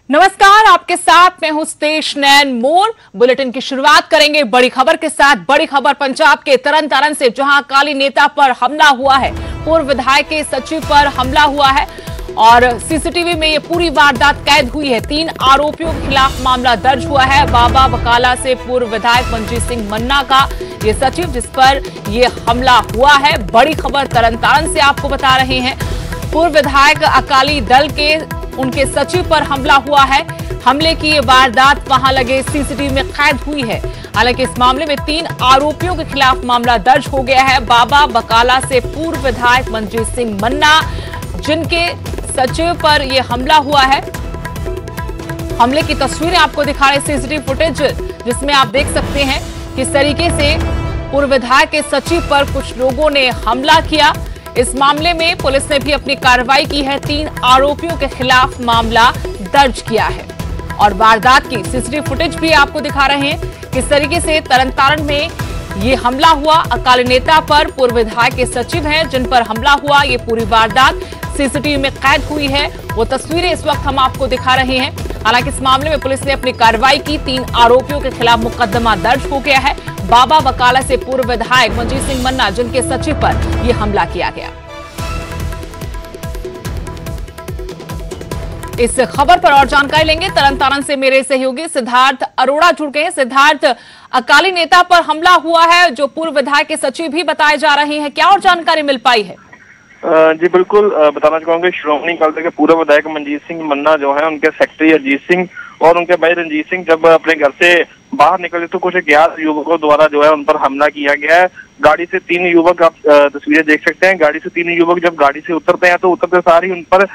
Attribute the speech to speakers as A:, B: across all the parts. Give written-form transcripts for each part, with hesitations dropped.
A: नमस्कार, आपके साथ मैं हूं स्तेश नैन मोर। बुलेटिन की शुरुआत करेंगे बड़ी खबर के साथ। बड़ी खबर पंजाब के तरन तारण से, जहां अकाली नेता पर हमला हुआ है। पूर्व विधायक के सचिव पर हमला हुआ है और सीसीटीवी में ये पूरी वारदात कैद हुई है। 3 आरोपियों के खिलाफ मामला दर्ज हुआ है। बाबा बकाला से पूर्व विधायक मंजीत सिंह मन्ना का ये सचिव, जिस पर ये हमला हुआ है। बड़ी खबर तरन तारण से आपको बता रहे हैं। पूर्व विधायक अकाली दल के उनके सचिव पर हमला हुआ है। हमले की ये वारदात वहां लगे सीसीटीवी में कैद हुई है। हालांकि इस मामले में 3 आरोपियों के खिलाफ मामला दर्ज हो गया है। बाबा बकाला से पूर्व विधायक मंजीत सिंह मन्ना, जिनके सचिव पर यह हमला हुआ है। हमले की तस्वीरें आपको दिखा रहे सीसीटीवी फुटेज, जिसमें आप देख सकते हैं किस तरीके से पूर्व विधायक के सचिव पर कुछ लोगों ने हमला किया। इस मामले में पुलिस ने भी अपनी कार्रवाई की है। 3 आरोपियों के खिलाफ मामला दर्ज किया है और वारदात की सीसीटीवी फुटेज भी आपको दिखा रहे हैं किस तरीके से तरन तारण में ये हमला हुआ। अकाली नेता पर पूर्व विधायक के सचिव हैं जिन पर हमला हुआ। ये पूरी वारदात सीसीटीवी में कैद हुई है। वो तस्वीरें इस वक्त हम आपको दिखा रहे हैं। हालांकि इस मामले में पुलिस ने अपनी कार्रवाई की। 3 आरोपियों के खिलाफ मुकदमा दर्ज हो गया है। बाबा बकाला से पूर्व विधायक मंजीत सिंह मन्ना, जिनके सचिव पर यह हमला किया गया। इस खबर पर और जानकारी लेंगे तरन तारण से मेरे सहयोगी सिद्धार्थ अरोड़ा जुड़ गए हैं। सिद्धार्थ, अकाली नेता पर हमला हुआ है, जो पूर्व विधायक के सचिव भी बताए जा रहे हैं, क्या और जानकारी मिल पाई है?
B: जी बिल्कुल, बताना चाहूंगा श्रोमणी अकाली दल के पूर्व विधायक मंजीत सिंह मन्ना जो है, उनके सेक्रेटरी अजीत सिंह और उनके भाई रंजीत सिंह जब अपने घर से बाहर निकले तो कुछ अज्ञात युवकों द्वारा जो है उन पर हमला किया गया है। गाड़ी से 3 युवक, आप तस्वीरें देख सकते हैं, गाड़ी से 3 युवक जब गाड़ी से उतरते हैं तो उतरते सार ही उन पर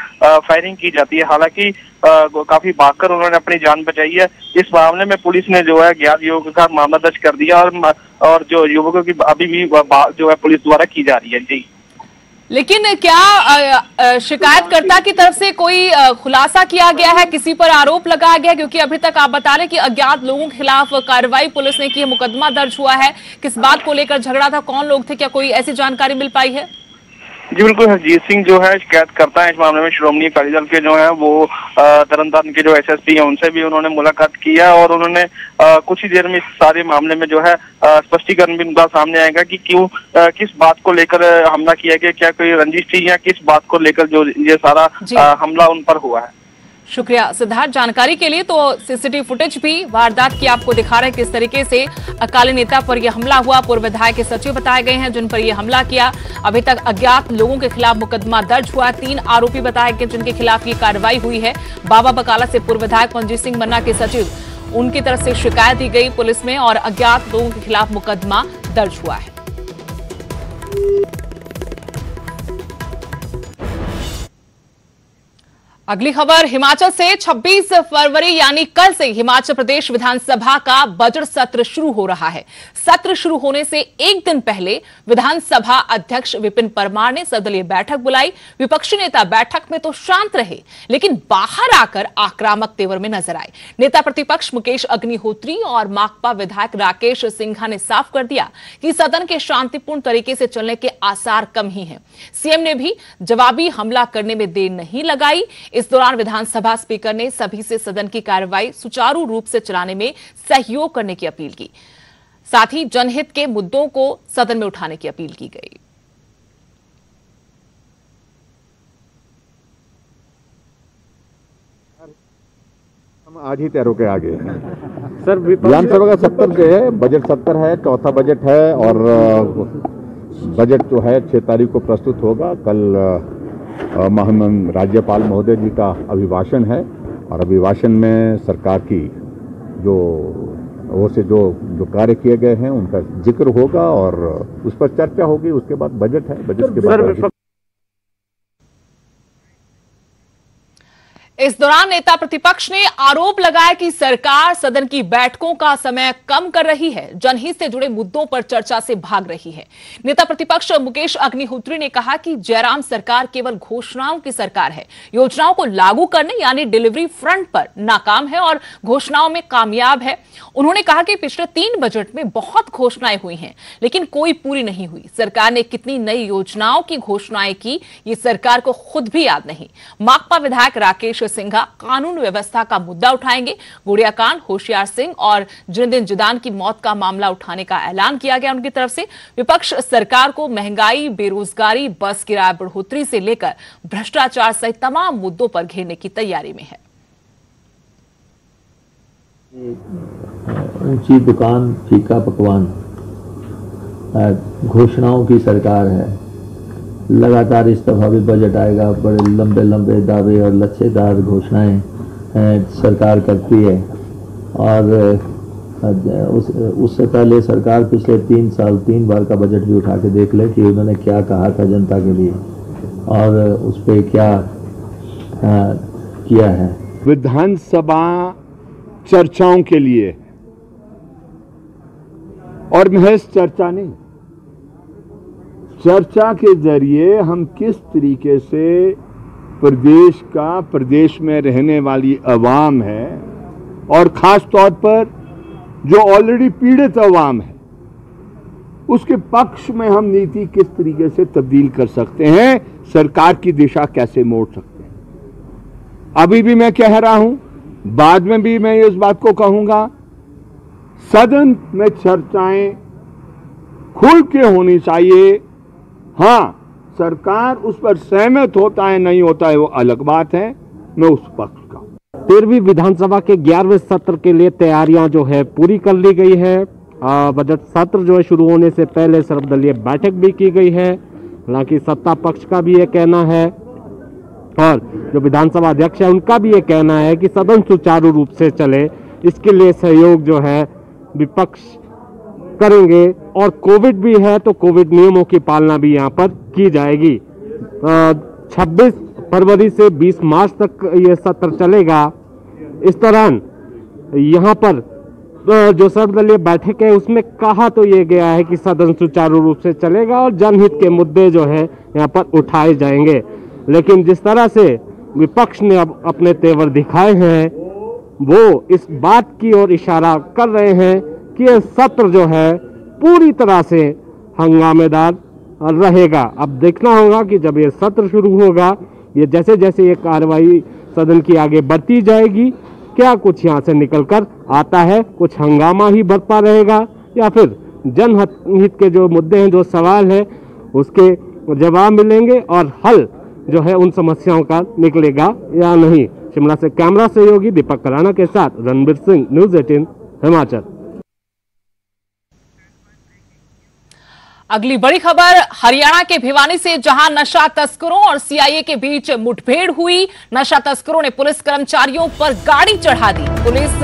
B: फायरिंग की जाती है। हालांकि काफी भागकर उन्होंने अपनी जान बचाई है। इस मामले में पुलिस ने जो है अज्ञात युवकों का मामला दर्ज कर दिया और जो युवकों की अभी भी जो है पुलिस द्वारा की जा रही है। जी,
A: लेकिन क्या शिकायतकर्ता की तरफ से कोई खुलासा किया गया है, किसी पर आरोप लगाया गया? क्योंकि अभी तक आप बता रहे कि अज्ञात लोगों के खिलाफ कार्रवाई पुलिस ने की है, मुकदमा दर्ज हुआ है। किस बात को लेकर झगड़ा था, कौन लोग थे, क्या कोई ऐसी जानकारी मिल पाई है?
B: जी बिल्कुल, हरजीत सिंह जो है शिकायत करता है इस मामले में। श्रोमणी अकाली दल के जो है वो तरन तारण के जो एसएसपी हैं उनसे भी उन्होंने मुलाकात की है और उन्होंने कुछ ही देर में इस सारे मामले में जो है स्पष्टीकरण भी उनका सामने आएगा कि क्यों, किस बात को लेकर हमला किया गया, क्या कोई रंजिश थी या किस बात को लेकर जो ये सारा हमला उन पर हुआ है।
A: शुक्रिया सिद्धार्थ जानकारी के लिए। तो सीसीटीवी फुटेज भी वारदात की आपको दिखा रहे हैं किस तरीके से अकाली नेता पर यह हमला हुआ। पूर्व विधायक के सचिव बताए गए हैं जिन पर यह हमला किया। अभी तक अज्ञात लोगों के खिलाफ मुकदमा दर्ज हुआ। 3 आरोपी बताए गए जिनके खिलाफ ये कार्रवाई हुई है। बाबा बकाला से पूर्व विधायक मंजीत सिंह मन्ना के सचिव, उनकी तरफ से शिकायत दी गई पुलिस में और अज्ञात लोगों के खिलाफ मुकदमा दर्ज हुआ है। अगली खबर हिमाचल से। 26 फरवरी यानी कल से हिमाचल प्रदेश विधानसभा का बजट सत्र शुरू हो रहा है। सत्र शुरू होने से एक दिन पहले विधानसभा अध्यक्ष विपिन परमार ने सर्वदलीय बैठक बुलाई। विपक्षी नेता बैठक में तो शांत रहे, लेकिन बाहर आकर आक्रामक तेवर में नजर आए। नेता प्रतिपक्ष मुकेश अग्निहोत्री और माकपा विधायक राकेश सिंघा ने साफ कर दिया कि सदन के शांतिपूर्ण तरीके से चलने के आसार कम ही हैं। सीएम ने भी जवाबी हमला करने में देर नहीं लगाई। इस दौरान विधानसभा स्पीकर ने सभी से सदन की कार्रवाई सुचारू रूप से चलाने में सहयोग करने की अपील की। साथ ही जनहित के मुद्दों को सदन में उठाने की अपील की गई।
C: हम आज ही तैयार होकर आ गए सर। विधानसभा का सत्र जो है बजट सत्र है, चौथा बजट है और बजट जो है 6 तारीख को प्रस्तुत होगा। कल महामहिम राज्यपाल महोदय जी का अभिभाषण है और अभिभाषण में सरकार की जो ओर से जो कार्य किए गए हैं उनका जिक्र होगा और उस पर चर्चा होगी। उसके बाद बजट है, बजट के बाद
A: इस दौरान नेता प्रतिपक्ष ने आरोप लगाया कि सरकार सदन की बैठकों का समय कम कर रही है, जनहित से जुड़े मुद्दों पर चर्चा से भाग रही है। नेता प्रतिपक्ष मुकेश अग्निहोत्री ने कहा कि जयराम सरकार केवल घोषणाओं की सरकार है, योजनाओं को लागू करने यानी डिलीवरी फ्रंट पर नाकाम है और घोषणाओं में कामयाब है। उन्होंने कहा कि पिछले 3 बजट में बहुत घोषणाएं हुई हैं, लेकिन कोई पूरी नहीं हुई। सरकार ने कितनी नई योजनाओं की घोषणाएं की, ये सरकार को खुद भी याद नहीं। माकपा विधायक राकेश सिंघा कानून व्यवस्था का मुद्दा उठाएंगे। गुड़िया कांड, होशियार सिंह और जिनेदिन जिदान की मौत का मामला उठाने का ऐलान किया गया उनकी तरफ से। विपक्ष सरकार को महंगाई, बेरोजगारी, बस किराया बढ़ोतरी से लेकर भ्रष्टाचार सहित तमाम मुद्दों पर घेरने की तैयारी में है।
D: ऊंची दुकान, फीका पकवान, घोषणाओं की सरकार है। लगातार इस दफा भी बजट आएगा, बड़े लंबे लंबे दावे और लच्छेदार घोषणाएं सरकार करती है। और उससे पहले सरकार पिछले 3 साल 3 बार का बजट भी उठा के देख ले कि उन्होंने क्या कहा था जनता के लिए और उस पर क्या किया है।
C: विधानसभा चर्चाओं के लिए और महज चर्चा नहीं, चर्चा के जरिए हम किस तरीके से प्रदेश में रहने वाली अवाम है और खास तौर पर जो ऑलरेडी पीड़ित अवाम है उसके पक्ष में हम नीति किस तरीके से तब्दील कर सकते हैं, सरकार की दिशा कैसे मोड़ सकते हैं। अभी भी मैं कह रहा हूं, बाद में भी मैं इस बात को कहूंगा, सदन में चर्चाएं खुल के होनी चाहिए। हां, सरकार उस पर सहमत होता है नहीं होता है वो अलग बात है, मैं उस पक्ष का।
E: 13वीं विधानसभा के 11वें सत्र के लिए तैयारियां जो है पूरी कर ली गई है। बजट सत्र जो है शुरू होने से पहले सर्वदलीय बैठक भी की गई है। हालांकि सत्ता पक्ष का भी ये कहना है और जो विधानसभा अध्यक्ष है उनका भी ये कहना है कि सदन सुचारू रूप से चले, इसके लिए सहयोग जो है विपक्ष करेंगे। और कोविड भी है तो कोविड नियमों की पालना भी यहाँ पर की जाएगी। 26 फरवरी से 20 मार्च तक ये सत्र चलेगा। इस दौरान यहाँ पर जो सर्वदलीय बैठक है उसमें कहा तो ये गया है कि सदन सुचारू रूप से चलेगा और जनहित के मुद्दे जो है यहाँ पर उठाए जाएंगे। लेकिन जिस तरह से विपक्ष ने अब अपने तेवर दिखाए हैं वो इस बात की ओर इशारा कर रहे हैं कि यह सत्र जो है पूरी तरह से हंगामेदार रहेगा। अब देखना होगा कि जब ये सत्र शुरू होगा, ये जैसे जैसे ये कार्रवाई सदन की आगे बढ़ती जाएगी, क्या कुछ यहाँ से निकलकर आता है, कुछ हंगामा ही बरपा रहेगा या फिर जनहित के जो मुद्दे हैं, जो सवाल है उसके जवाब मिलेंगे और हल जो है उन समस्याओं का निकलेगा या नहीं। शिमला से कैमरा सहयोगी दीपक कराना के साथ रणबीर सिंह, न्यूज़ 18 हिमाचल।
A: अगली बड़ी खबर हरियाणा के भिवानी से, जहां नशा तस्करों और सीआईए के बीच मुठभेड़ हुई। नशा तस्करों ने पुलिस कर्मचारियों पर गाड़ी चढ़ा दी। पुलिस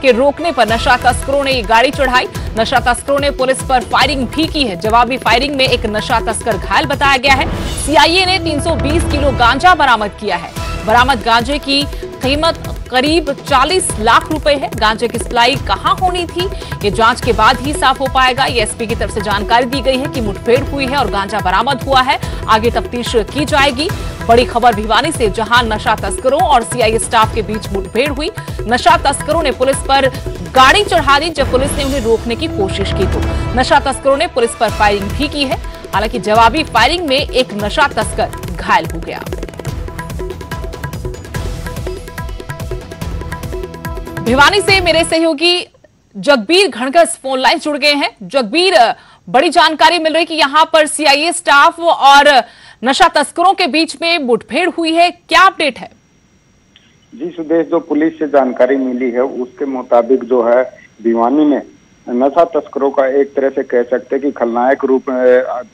A: के रोकने पर नशा तस्करों ने ये गाड़ी चढ़ाई। नशा तस्करों ने पुलिस पर फायरिंग भी की है। जवाबी फायरिंग में एक नशा तस्कर घायल बताया गया है। सीआईए ने 320 किलो गांजा बरामद किया है। बरामद गांजे की कीमत करीब 40 लाख रुपए है। गांजे की सप्लाई कहां होनी थी, ये जांच के बाद ही साफ हो पाएगा। ये एसपी की तरफ से जानकारी दी गई है कि मुठभेड़ हुई है और गांजा बरामद हुआ है। आगे तफ्तीश की जाएगी। बड़ी खबर भिवानी से, जहां नशा तस्करों और सीआईए स्टाफ के बीच मुठभेड़ हुई। नशा तस्करों ने पुलिस पर गाड़ी चढ़ा दी जब पुलिस ने उन्हें रोकने की कोशिश की तो नशा तस्करों ने पुलिस पर फायरिंग भी की है। हालांकि जवाबी फायरिंग में एक नशा तस्कर घायल हो गया। भिवानी से मेरे सहयोगी जगबीर घणकर फोन लाइन जुड़ गए हैं। जगबीर, बड़ी जानकारी मिल रही कि यहां पर सीआईए स्टाफ और नशा तस्करों के बीच में मुठभेड़ हुई है, क्या अपडेट है?
F: जी सुदेश, जो पुलिस से जानकारी मिली है उसके मुताबिक जो है भिवानी में नशा तस्करों का एक तरह से कह सकते हैं कि खलनायक रूप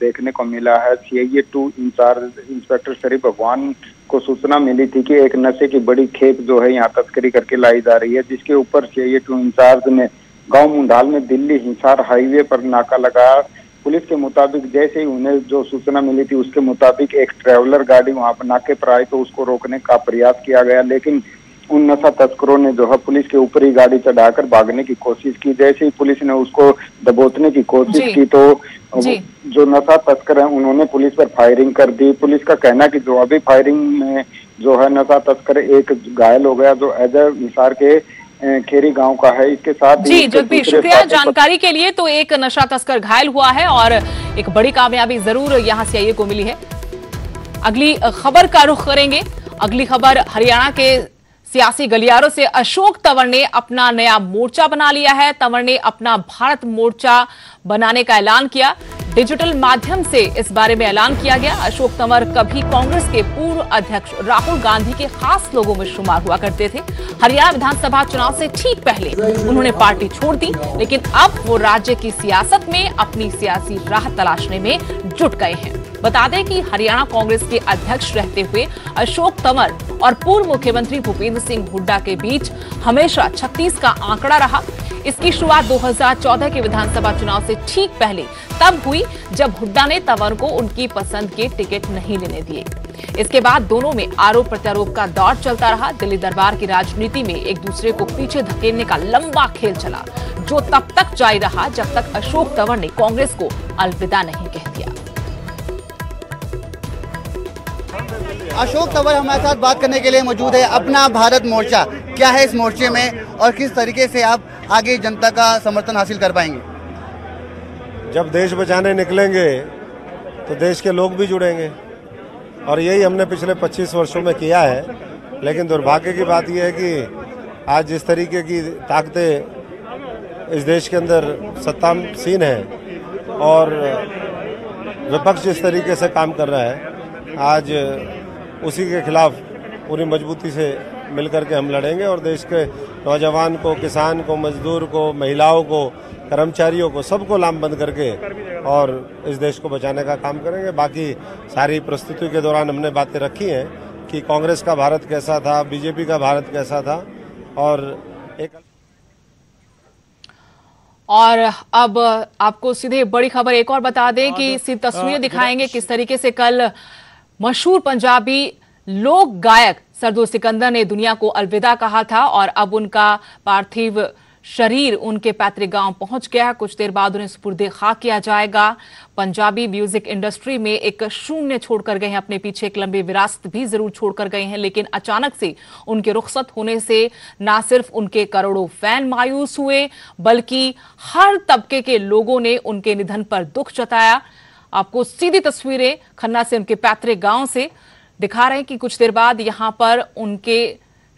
F: देखने को मिला है। सीआईए 2 इंचार्ज इंस्पेक्टर शरीफ भगवान को सूचना मिली थी कि एक नशे की बड़ी खेप जो है यहाँ तस्करी करके लाई जा रही है, जिसके ऊपर सीआईए 2 इंचार्ज ने गांव मुंडाल में दिल्ली हिसार हाईवे पर नाका लगाया। पुलिस के मुताबिक जैसे ही उन्हें जो सूचना मिली थी उसके मुताबिक एक ट्रैवलर गाड़ी वहां पर नाके पर आई तो उसको रोकने का प्रयास किया गया, लेकिन उन नशा तस्करों ने जो है पुलिस के ऊपर ही गाड़ी चढ़ाकर भागने की कोशिश की। जैसे ही पुलिस ने उसको दबोचने की कोशिश की तो जो नशा तस्कर हैं उन्होंने पुलिस पर फायरिंग कर दी। पुलिस का कहना है कि जवाबी फायरिंग में जो है नशा तस्कर एक घायल हो गया, जो अजय हिसार के खेरी गांव का है। इसके साथ
A: जी जगबीर, शुक्रिया जानकारी के लिए। तो एक नशा तस्कर घायल हुआ है और एक बड़ी कामयाबी जरूर यहां सीआईए को मिली है। अगली खबर का रुख करेंगे अगली खबर हरियाणा के सियासी गलियारों से अशोक तंवर ने अपना नया मोर्चा बना लिया है। तंवर ने अपना भारत मोर्चा बनाने का ऐलान किया। डिजिटल माध्यम से इस बारे में ऐलान किया गया। अशोक तंवर कभी कांग्रेस के पूर्व अध्यक्ष राहुल गांधी के खास लोगों में शुमार हुआ करते थे। हरियाणा विधानसभा चुनाव से ठीक पहले उन्होंने पार्टी छोड़ दी, लेकिन अब वो राज्य की सियासत में अपनी सियासी राह तलाशने में जुट गए हैं। बता दें कि हरियाणा कांग्रेस के अध्यक्ष रहते हुए अशोक तंवर और पूर्व मुख्यमंत्री भूपेंद्र सिंह हुड्डा के बीच हमेशा 36 का आंकड़ा रहा। इसकी शुरुआत 2014 के विधानसभा चुनाव से ठीक पहले तब हुई जब हुड्डा ने तंवर को उनकी पसंद के टिकट नहीं लेने दिए। इसके बाद दोनों में आरोप प्रत्यारोप का दौर चलता रहा। दिल्ली दरबार की राजनीति में एक दूसरे को पीछे धकेलने का लंबा खेल चला, जो तब तक जारी रहा जब तक अशोक तंवर ने कांग्रेस को अलविदा नहीं कह दिया।
G: अशोक तंवर हमारे साथ बात करने के लिए मौजूद है। अपना भारत मोर्चा क्या है इस मोर्चे में और किस तरीके से आप आगे जनता का समर्थन हासिल कर पाएंगे?
H: जब देश बचाने निकलेंगे तो देश के लोग भी जुड़ेंगे और यही हमने पिछले 25 वर्षों में किया है। लेकिन दुर्भाग्य की बात यह है कि आज जिस तरीके की ताकतें इस देश के अंदर सत्तासीन है और विपक्ष जिस तरीके से काम कर रहा है, आज उसी के खिलाफ पूरी मजबूती से मिलकर के हम लड़ेंगे और देश के नौजवान को, किसान को, मजदूर को, महिलाओं को, कर्मचारियों को, सबको लामबंद करके और इस देश को बचाने का काम करेंगे। बाकी सारी प्रस्तुति के दौरान हमने बातें रखी हैं कि कांग्रेस का भारत कैसा था, बीजेपी का भारत कैसा था
A: और अब आपको सीधे बड़ी खबर एक और बता दें कि सीधी तस्वीरें दिखाएंगे किस तरीके से कल मशहूर पंजाबी लोक गायक सरदूल सिकंदर ने दुनिया को अलविदा कहा था और अब उनका पार्थिव शरीर उनके पैतृक गांव पहुंच गया है। कुछ देर बाद उन्हें सुपुर्दे खाक किया जाएगा। पंजाबी म्यूजिक इंडस्ट्री में एक शून्य छोड़कर गए हैं, अपने पीछे एक लंबी विरासत भी जरूर छोड़कर गए हैं, लेकिन अचानक से उनके रुखसत होने से ना सिर्फ उनके करोड़ों फैन मायूस हुए बल्कि हर तबके के लोगों ने उनके निधन पर दुख जताया। आपको सीधी तस्वीरें खन्ना से उनके पैतृक गांव से दिखा रहे हैं कि कुछ देर बाद यहां पर उनके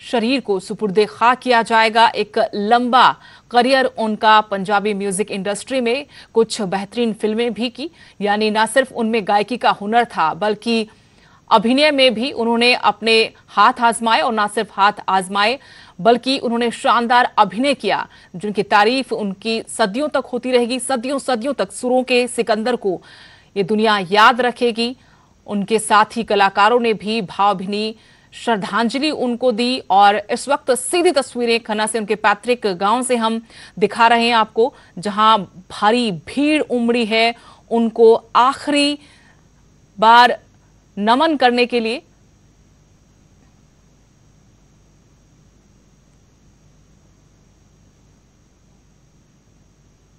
A: शरीर को सुपुर्दे खाक किया जाएगा। एक लंबा करियर उनका पंजाबी म्यूजिक इंडस्ट्री में, कुछ बेहतरीन फिल्में भी की, यानी ना सिर्फ उनमें गायकी का हुनर था बल्कि अभिनय में भी उन्होंने अपने हाथ आजमाए और ना सिर्फ हाथ आजमाए बल्कि उन्होंने शानदार अभिनय किया, जिनकी तारीफ उनकी सदियों तक होती रहेगी। सदियों तक सुरों के सिकंदर को ये दुनिया याद रखेगी। उनके साथी कलाकारों ने भी भावभीनी श्रद्धांजलि उनको दी और इस वक्त सीधी तस्वीरें खन्ना से उनके पैतृक गांव से हम दिखा रहे हैं आपको, जहां भारी भीड़ उमड़ी है उनको आखिरी बार नमन करने के लिए।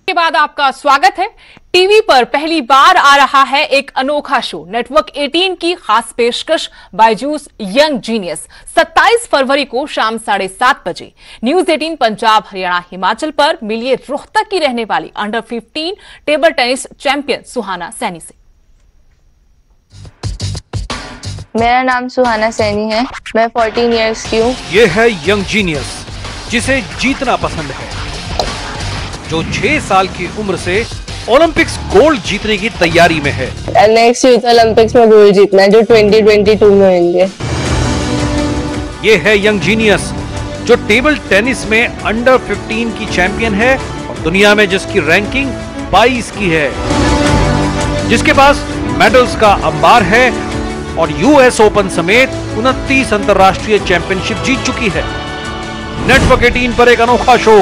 A: के बाद आपका स्वागत है। टीवी पर पहली बार आ रहा है एक अनोखा शो, नेटवर्क 18 की खास पेशकश बायजूस यंग जीनियस। 27 फरवरी को शाम 7:30 बजे न्यूज 18 पंजाब, हरियाणा, हिमाचल पर मिलिए रोहतक की रहने वाली अंडर 15 टेबल टेनिस चैंपियन सुहाना सैनी से।
I: मेरा नाम सुहाना सैनी है, मैं 14 इयर्स की हूँ।
J: ये है यंग जीनियस जिसे जीतना पसंद है, जो 6 साल की उम्र से ओलंपिक्स गोल्ड जीतने की तैयारी में है।
I: नेक्स्ट यूथ ओलंपिक्स में गोल्ड जीतना है जो 2022 में होंगे।
J: ये है यंग जीनियस जो टेबल टेनिस में अंडर 15 की चैंपियन है और दुनिया में जिसकी रैंकिंग 22 की है, जिसके पास मेडल्स का अंबार है और यूएस ओपन समेत 29 अंतरराष्ट्रीय चैंपियनशिप जीत चुकी है। नेटवर्क 18 पर एक अनोखा शो,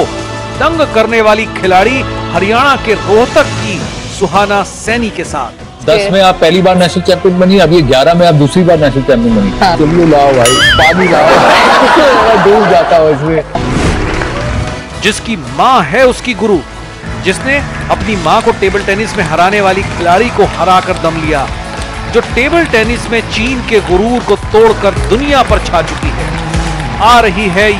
J: दंग करने वाली खिलाड़ी हरियाणा के रोहतक की सुहाना सैनी के साथ।
K: 10 में आप पहली बार नेशनल चैंपियन बनी, अब ये 11 में आप दूसरी बार नेशनल चैंपियन बनी। हाँ। चलिए लाओ भाई, पानी लाओ, डूब जाता हो इसमें।
J: जिसकी माँ है उसकी गुरु, जिसने अपनी माँ को टेबल टेनिस में हराने वाली खिलाड़ी को हराकर दम लिया, जो टेबल टेनिस में चीन के गुरूर को तोड़कर दुनिया पर छा चुकी है। आ रही है